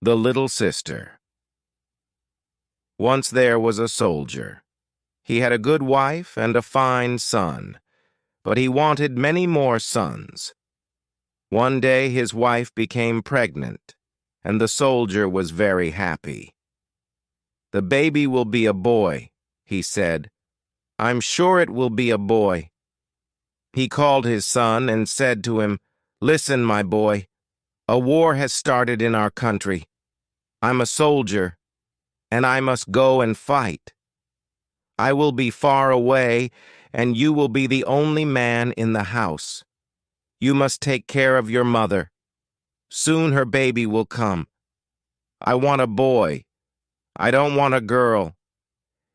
The Little Sister. Once there was a soldier. He had a good wife and a fine son, but he wanted many more sons. One day his wife became pregnant, and the soldier was very happy. "The baby will be a boy," he said. "I'm sure it will be a boy." He called his son and said to him, "Listen, my boy, a war has started in our country. I'm a soldier, and I must go and fight. I will be far away, and you will be the only man in the house. You must take care of your mother. Soon her baby will come. I want a boy. I don't want a girl.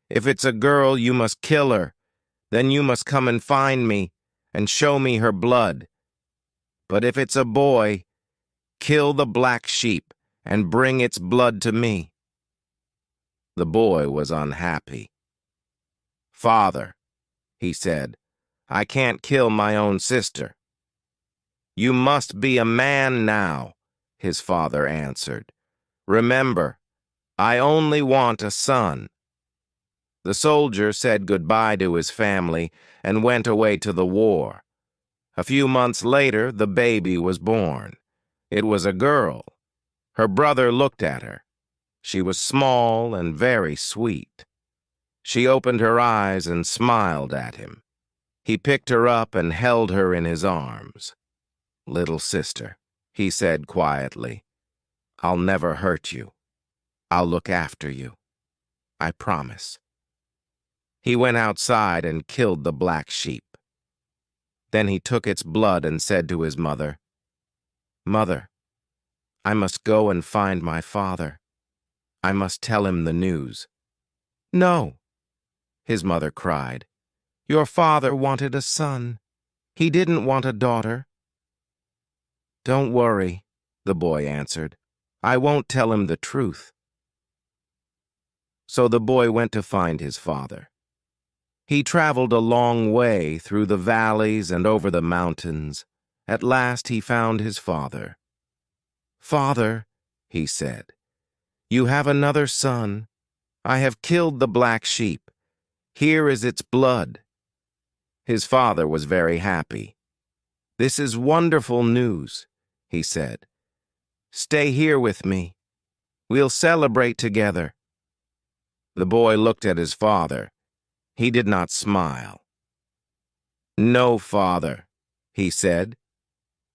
If it's a girl, you must kill her. Then you must come and find me and show me her blood. But if it's a boy, kill the black sheep and bring its blood to me." The boy was unhappy. "Father," he said, "I can't kill my own sister." "You must be a man now," his father answered. "Remember, I only want a son." The soldier said goodbye to his family and went away to the war. A few months later, the baby was born. It was a girl. Her brother looked at her. She was small and very sweet. She opened her eyes and smiled at him. He picked her up and held her in his arms. "Little sister," he said quietly, "I'll never hurt you. I'll look after you. I promise." He went outside and killed the black sheep. Then he took its blood and said to his mother, "Mother, I must go and find my father. I must tell him the news." "No," his mother cried. "Your father wanted a son. He didn't want a daughter." "Don't worry," the boy answered. "I won't tell him the truth." So the boy went to find his father. He traveled a long way through the valleys and over the mountains. At last he found his father. "Father," he said, "you have another son. I have killed the black sheep. Here is its blood." His father was very happy. "This is wonderful news," he said. "Stay here with me. We'll celebrate together." The boy looked at his father. He did not smile. "No, father," he said.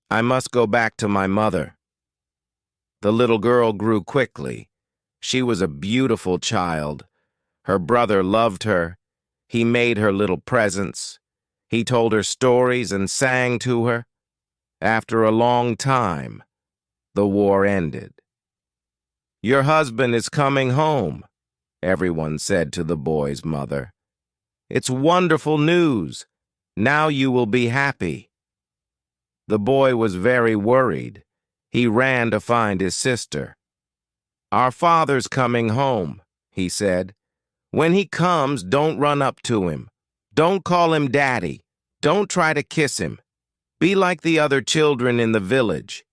"I must go back to my mother." The little girl grew quickly. She was a beautiful child. Her brother loved her. He made her little presents. He told her stories and sang to her. After a long time, the war ended. "Your husband is coming home," everyone said to the boy's mother. "It's wonderful news. Now you will be happy." The boy was very worried. He ran to find his sister. "Our father's coming home," he said. "When he comes, don't run up to him. Don't call him Daddy. Don't try to kiss him. Be like the other children in the village.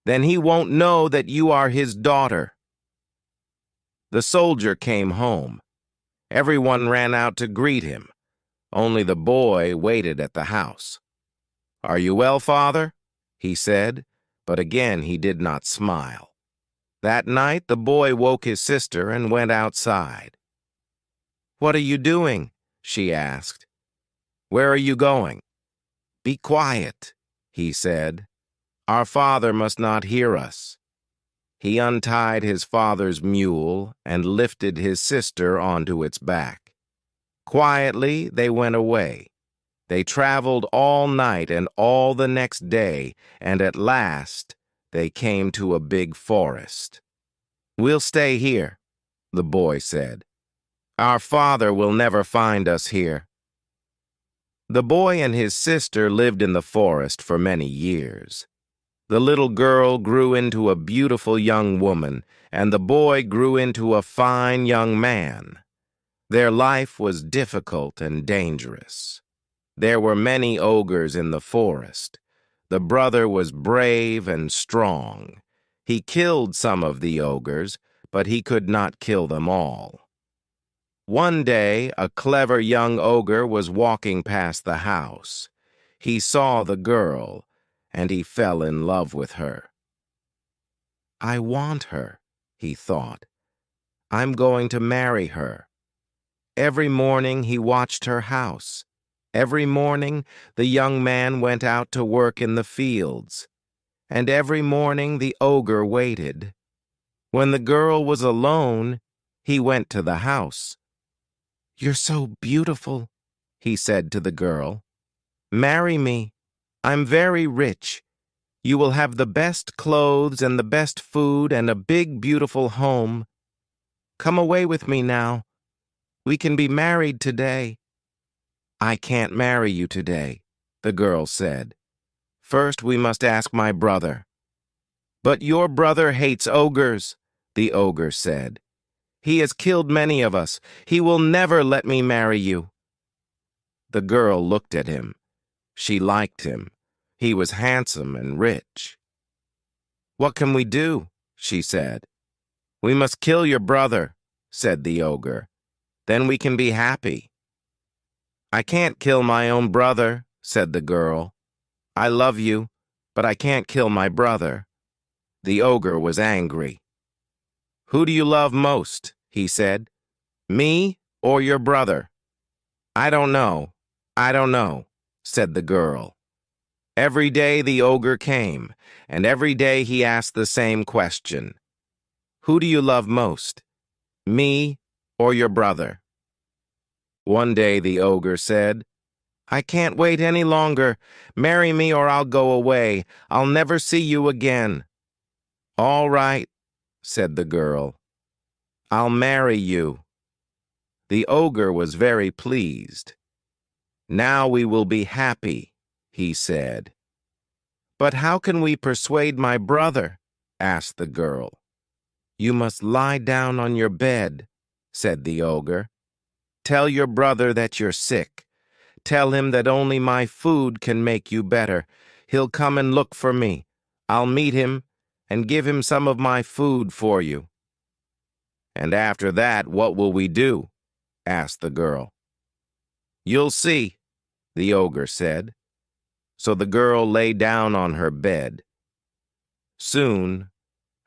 Then he won't know that you are his daughter." The soldier came home. Everyone ran out to greet him. Only the boy waited at the house. "Are you well, father?" he said, but again he did not smile. That night the boy woke his sister and went outside. "What are you doing?" she asked. "Where are you going?" "Be quiet," he said. "Our father must not hear us." He untied his father's mule and lifted his sister onto its back. Quietly, they went away. They traveled all night and all the next day, and at last they came to a big forest. "We'll stay here," the boy said. "Our father will never find us here." The boy and his sister lived in the forest for many years. The little girl grew into a beautiful young woman, and the boy grew into a fine young man. Their life was difficult and dangerous. There were many ogres in the forest. The brother was brave and strong. He killed some of the ogres, but he could not kill them all. One day, a clever young ogre was walking past the house. He saw the girl, and he fell in love with her. "I want her," he thought. "I'm going to marry her." Every morning he watched her house. Every morning the young man went out to work in the fields. And every morning the ogre waited. When the girl was alone, he went to the house. "You're so beautiful," he said to the girl. "Marry me. I'm very rich. You will have the best clothes and the best food and a big, beautiful home. Come away with me now. We can be married today." "I can't marry you today," the girl said. "First we must ask my brother." "But your brother hates ogres," the ogre said. "He has killed many of us. He will never let me marry you." The girl looked at him. She liked him. He was handsome and rich. "What can we do?" she said. "We must kill your brother," said the ogre. "Then we can be happy." "I can't kill my own brother," said the girl. "I love you, but I can't kill my brother." The ogre was angry. "Who do you love most?" he said. "Me or your brother?" "I don't know. I don't know," said the girl. Every day the ogre came, and every day he asked the same question. "Who do you love most? Me or your brother?" One day the ogre said, "I can't wait any longer. Marry me or I'll go away. I'll never see you again." "All right," said the girl. "I'll marry you." The ogre was very pleased. "Now we will be happy," he said. "But how can we persuade my brother?" asked the girl. "You must lie down on your bed," said the ogre. "Tell your brother that you're sick. Tell him that only my food can make you better. He'll come and look for me. I'll meet him and give him some of my food for you." "And after that, what will we do?" asked the girl. "You'll see," the ogre said. So the girl lay down on her bed. Soon,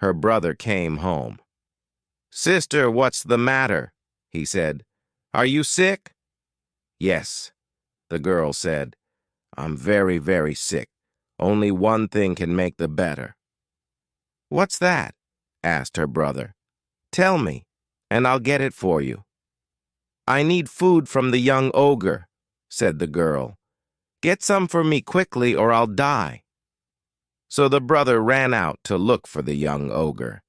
her brother came home. "Sister, what's the matter?" he said. "Are you sick?" "Yes," the girl said. "I'm very, very sick. Only one thing can make the better." "What's that?" asked her brother. "Tell me, and I'll get it for you." "I need food from the young ogre," said the girl. "Get some for me quickly or I'll die." So the brother ran out to look for the young ogre.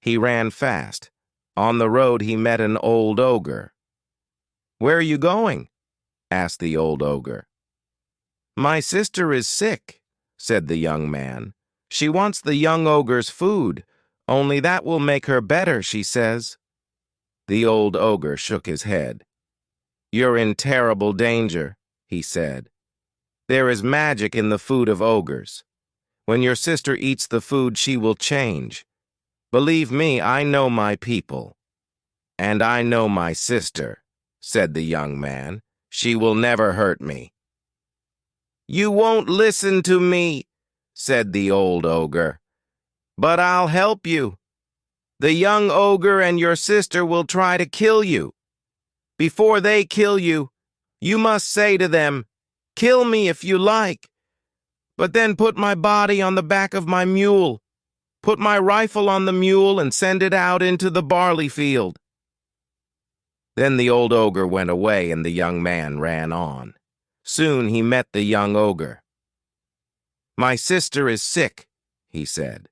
He ran fast. On the road he met an old ogre. "Where are you going?" asked the old ogre. "My sister is sick," said the young man. "She wants the young ogre's food. Only that will make her better, she says." The old ogre shook his head. "You're in terrible danger," he said. "There is magic in the food of ogres. When your sister eats the food, she will change. Believe me, I know my people." "And I know my sister," said the young man. "She will never hurt me." "You won't listen to me," said the old ogre. "But I'll help you. The young ogre and your sister will try to kill you. Before they kill you, you must say to them, 'Kill me if you like, but then put my body on the back of my mule. Put my rifle on the mule and send it out into the barley field.'" Then the old ogre went away and the young man ran on. Soon he met the young ogre. "My sister is sick," he said.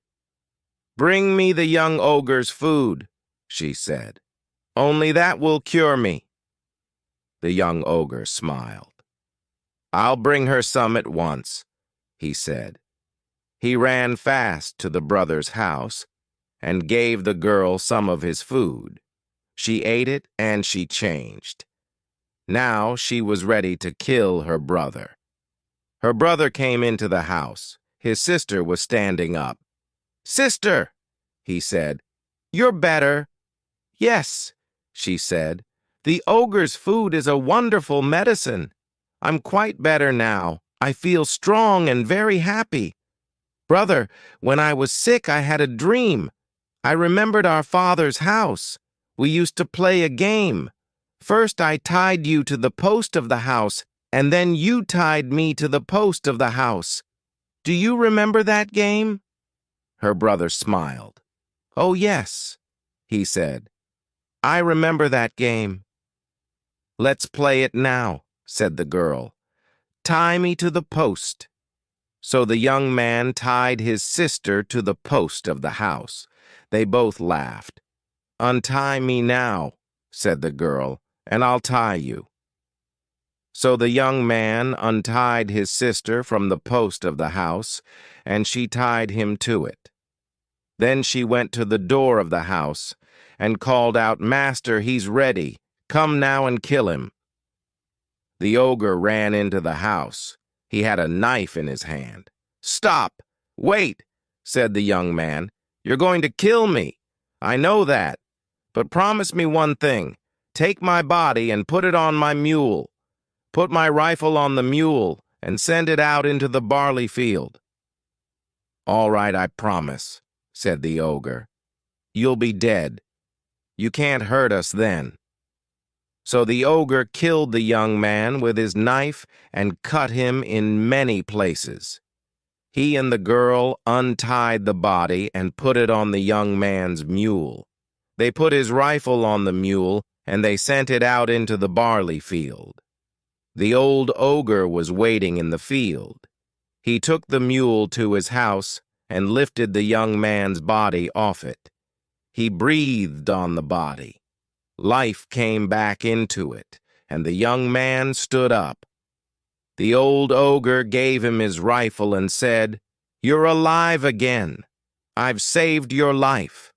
"Bring me the young ogre's food," she said. "Only that will cure me." The young ogre smiled. "I'll bring her some at once," he said. He ran fast to the brother's house and gave the girl some of his food. She ate it and she changed. Now she was ready to kill her brother. Her brother came into the house. His sister was standing up. "Sister," he said. "You're better." "Yes," she said. "The ogre's food is a wonderful medicine. I'm quite better now. I feel strong and very happy. Brother, when I was sick, I had a dream. I remembered our father's house. We used to play a game. First, I tied you to the post of the house, and then you tied me to the post of the house. Do you remember that game?" Her brother smiled. "Oh, yes," he said. "I remember that game." "Let's play it now," said the girl. "Tie me to the post." So the young man tied his sister to the post of the house. They both laughed. "Untie me now," said the girl, "and I'll tie you." So the young man untied his sister from the post of the house, and she tied him to it. Then she went to the door of the house and called out, "Master, he's ready. Come now and kill him." The ogre ran into the house. He had a knife in his hand. "Stop! Wait!" said the young man. "You're going to kill me. I know that. But promise me one thing. Take my body and put it on my mule. Put my rifle on the mule and send it out into the barley field." "All right, I promise," said the ogre. "You'll be dead. You can't hurt us then." So the ogre killed the young man with his knife and cut him in many places. He and the girl untied the body and put it on the young man's mule. They put his rifle on the mule and they sent it out into the barley field. The old ogre was waiting in the field. He took the mule to his house and lifted the young man's body off it. He breathed on the body. Life came back into it, and the young man stood up. The old ogre gave him his rifle and said, "You're alive again. I've saved your life."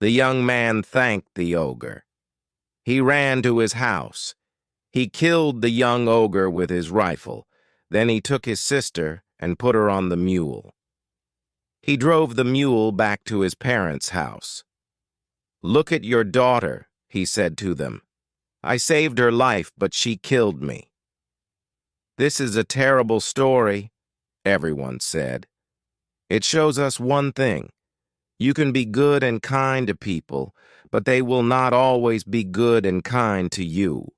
The young man thanked the ogre. He ran to his house. He killed the young ogre with his rifle. Then he took his sister and put her on the mule. He drove the mule back to his parents' house. "Look at your daughter," he said to them. "I saved her life, but she killed me." "This is a terrible story," everyone said. "It shows us one thing. You can be good and kind to people, but they will not always be good and kind to you."